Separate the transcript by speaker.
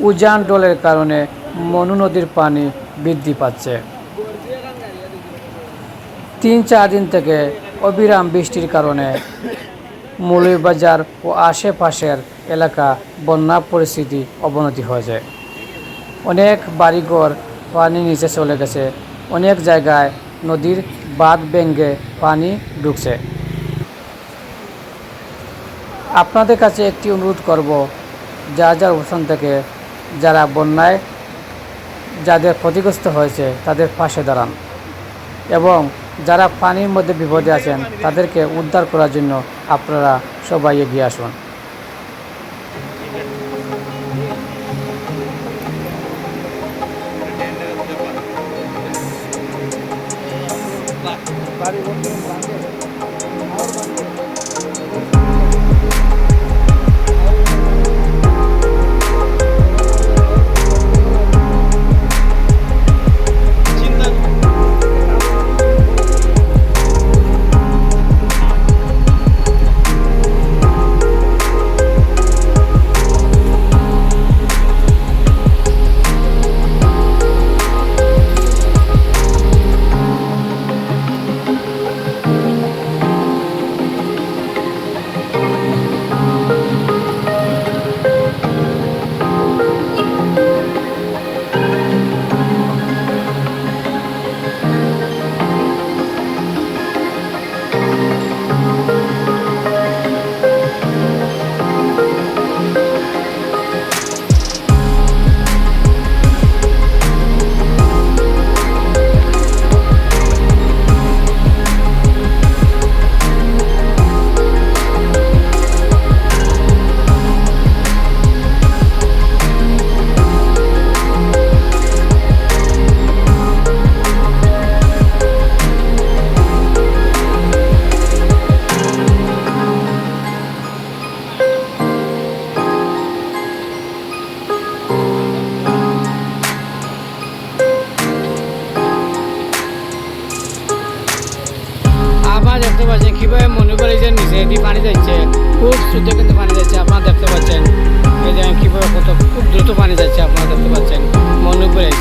Speaker 1: উজান ডলের কারণে মনু নদীর পানি বৃদ্ধি পাচ্ছে। 3-4 দিন থেকে অবিরাম বৃষ্টির কারণে মৌলভীবাজার ও আশেপাশের এলাকা বন্যা পরিস্থিতি অবনতি হয়েছে। অনেক বাড়িঘর পানির নিচে চলে গেছে। অনেক জায়গায় নদীর বাঁধ ভেঙে পানি ঢুকছে। আপনাদের কাছে একটি অনুরোধ করব, যার অবস্থান থেকে যারা বন্যায় যাদের ক্ষতিগ্রস্ত হয়েছে তাদের পাশে দাঁড়ান এবং যারা পানির মধ্যে বিপদে আছেন তাদেরকে উদ্ধার করার জন্য আপনারা সবাই এগিয়ে আসুন। আপনারা দেখতে পাচ্ছেন কীভাবে মনুবাড়ি যে নিচে এটি পানি যাচ্ছে, খুব দ্রুত কিন্তু পানি যাচ্ছে। আপনারা দেখতে পাচ্ছেন এই যে কীভাবে খুব দ্রুত পানি যাচ্ছে, আপনারা দেখতে পাচ্ছেন মনুবাড়ি।